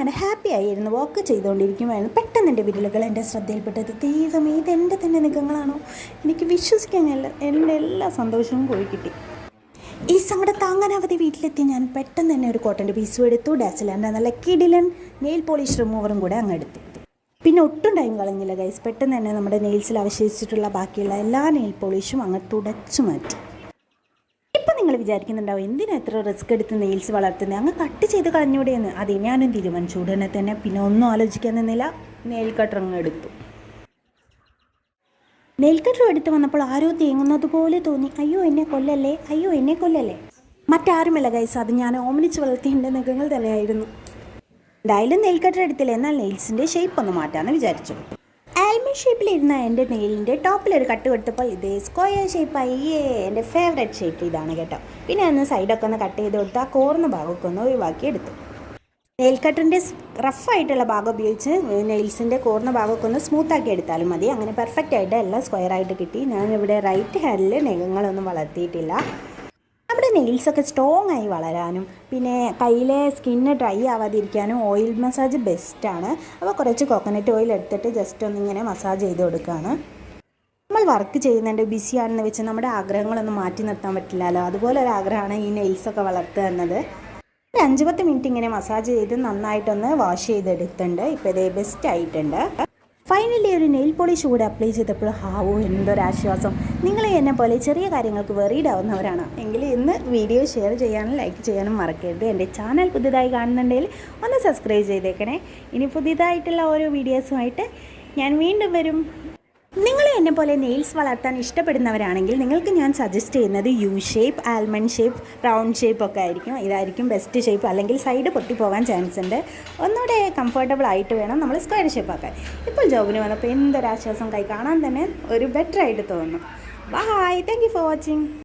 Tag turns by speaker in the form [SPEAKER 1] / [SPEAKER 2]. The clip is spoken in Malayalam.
[SPEAKER 1] ഞാൻ ഹാപ്പി ആയിരുന്നു. വർക്ക് ചെയ്തുകൊണ്ടിരിക്കുമായിരുന്നു. പെട്ടെന്ന് എൻ്റെ വിരലുകൾ എൻ്റെ ശ്രദ്ധയിൽപ്പെട്ടത്. ദൈവമേ, ഇതെൻ്റെ തന്നെ നിഖങ്ങളാണോ? എനിക്ക് വിശ്വസിക്കാനല്ല, എൻ്റെ എല്ലാ സന്തോഷവും പോയി കിട്ടി. ഈ സങ്കടം താങ്ങാനാവാതെ വീട്ടിലെത്തി ഞാൻ പെട്ടെന്ന് തന്നെ ഒരു കോട്ടൻ്റെ പീസും എടുത്തു. ഡാസിലാൻ്റെ നല്ല കിടിലൻ നെയിൽ പോളിഷ് റിമൂവറും കൂടെ അങ്ങ് എടുത്തു. പിന്നെ ഒട്ടും ടൈം കളഞ്ഞില്ല ഗൈസ്. പെട്ടെന്ന് തന്നെ നമ്മുടെ നെയിൽസിൽ അവശേഷിച്ചിട്ടുള്ള ബാക്കിയുള്ള എല്ലാ നെയിൽ പോളിഷും അങ്ങ് തുടച്ചു മാറ്റി. ഇപ്പം നിങ്ങൾ വിചാരിക്കുന്നുണ്ടാവും, എന്തിനാ എത്ര റിസ്ക് എടുത്ത് നെയിൽസ് വളർത്തുന്നത്, അങ്ങ് കട്ട് ചെയ്ത് കളഞ്ഞൂടെയെന്ന്. അതെ, ഞാനും തീരുമാനിച്ചു. ഉടനെ തന്നെ പിന്നെ ഒന്നും ആലോചിക്കാൻ നിന്നില്ല, നെയിൽ കട്ടർ അങ്ങ് എടുത്തു. നെയിൽ കട്ടർ എടുത്ത് വന്നപ്പോൾ ആരോ തേങ്ങുന്നത് പോലെ തോന്നി. അയ്യോ എന്നെ കൊല്ലല്ലേ, അയ്യോ എന്നെ കൊല്ലല്ലേ. മറ്റാരുമല്ല ഗൈസ്, അത് ഞാൻ ഓമനിച്ച് വളർത്തിയ എൻ്റെ നഖങ്ങൾ തന്നെയായിരുന്നു. എന്തായാലും നെയിൽ കട്ടർ എടുത്തില്ല, എന്നാൽ നെയിൽസിൻ്റെ ഷേപ്പ് ഒന്ന് മാറ്റാമെന്ന് വിചാരിച്ചു. ആൽമണ്ട് ഷേപ്പിലിരുന്ന എൻ്റെ നെയിലിൻ്റെ ടോപ്പിലൊരു കട്ട് കൊടുത്തപ്പോൾ ഇതേ സ്ക്വയർ ഷേപ്പായി. എൻ്റെ ഫേവറേറ്റ് ഷേപ്പ് ഇതാണ് കേട്ടോ. പിന്നെ ഒന്ന് സൈഡൊക്കെ ഒന്ന് കട്ട് ചെയ്ത് കൊടുത്ത് ആ കോർന്ന ഭാഗമൊക്കെ ഒന്ന് ഒഴിവാക്കി എടുത്തു. നെയിൽ കട്ടറിൻ്റെ റഫായിട്ടുള്ള ഭാഗം ഉപയോഗിച്ച് നെയിൽസിൻ്റെ കോർന്ന ഭാഗമൊക്കെ ഒന്ന് സ്മൂത്താക്കി എടുത്താലും മതി. അങ്ങനെ പെർഫെക്റ്റ് ആയിട്ട് എല്ലാം സ്ക്വയറായിട്ട് കിട്ടി. ഞാനിവിടെ റൈറ്റ് ഹാൻഡിൽ നഖങ്ങളൊന്നും വളർത്തിയിട്ടില്ല. നമ്മുടെ നെയിൽസൊക്കെ സ്ട്രോങ് ആയി വളരാനും പിന്നെ കയ്യിലെ സ്കിന്ന് ഡ്രൈ ആവാതിരിക്കാനും ഓയിൽ മസാജ് ബെസ്റ്റാണ്. അപ്പോൾ കുറച്ച് കോക്കനട്ട് ഓയിൽ എടുത്തിട്ട് ജസ്റ്റ് ഒന്നിങ്ങനെ മസാജ് ചെയ്ത് കൊടുക്കുകയാണ്. നമ്മൾ വർക്ക് ചെയ്യുന്നുണ്ട്, ബിസിയാണെന്ന് വെച്ച് നമ്മുടെ ആഗ്രഹങ്ങളൊന്നും മാറ്റി നിർത്താൻ പറ്റില്ലല്ലോ. അതുപോലെ ഒരു ആഗ്രഹമാണ് ഈ നെയിൽസൊക്കെ വളർത്തുക എന്നത്. ഒരു 5-10 മിനിറ്റ് ഇങ്ങനെ മസാജ് ചെയ്ത് നന്നായിട്ടൊന്ന് വാഷ് ചെയ്തെടുത്തിട്ടുണ്ട്. ഇപ്പോൾ ഇതേ ബെസ്റ്റ് ആയിട്ടുണ്ട്. ഫൈനലി ഒരു നെയിൽ പോളിഷ് കൂടെ അപ്ലൈ ചെയ്തപ്പോൾ ഹാവോ എന്തൊരാശ്വാസം. നിങ്ങൾ എന്നെ പോലെ ചെറിയ കാര്യങ്ങൾക്ക് വെറീഡ് ആവുന്നവരാണ് എങ്കിൽ ഇന്ന് വീഡിയോ ഷെയർ ചെയ്യാനും ലൈക്ക് ചെയ്യാനും മറക്കരുത്. എൻ്റെ ചാനൽ പുതുതായി കാണുന്നുണ്ടെങ്കിൽ ഒന്ന് സബ്സ്ക്രൈബ് ചെയ്തേക്കണേ. ഇനി പുതിയതായിട്ടുള്ള ഓരോ വീഡിയോസുമായിട്ട് ഞാൻ വീണ്ടും വരും. നിങ്ങൾ എന്നെ പോലെ നെയിൽസ് വളർത്താൻ ഇഷ്ടപ്പെടുന്നവരാണെങ്കിൽ നിങ്ങൾക്ക് ഞാൻ സജസ്റ്റ് ചെയ്യുന്നത് U shape, almond shape, round shape ഒക്കെ ആയിരിക്കും. ഇതായിരിക്കും ബെസ്റ്റ് ഷേപ്പ്. അല്ലെങ്കിൽ സൈഡ് പൊട്ടിപ്പോകാൻ ചാൻസ് ഉണ്ട്. ഒന്നുകൂടെ കംഫർട്ടബിൾ ആയിട്ട് വേണം നമ്മൾ സ്ക്വയർ ഷേപ്പ് ആക്കാൻ. ഇപ്പോൾ ജോബിന് വന്നപ്പോൾ എന്തൊരാശ്വാസം, കൈ കാണാൻ തന്നെ ഒരു ബെറ്റർ ആയിട്ട് തോന്നുന്നു. Bye, thank you for watching.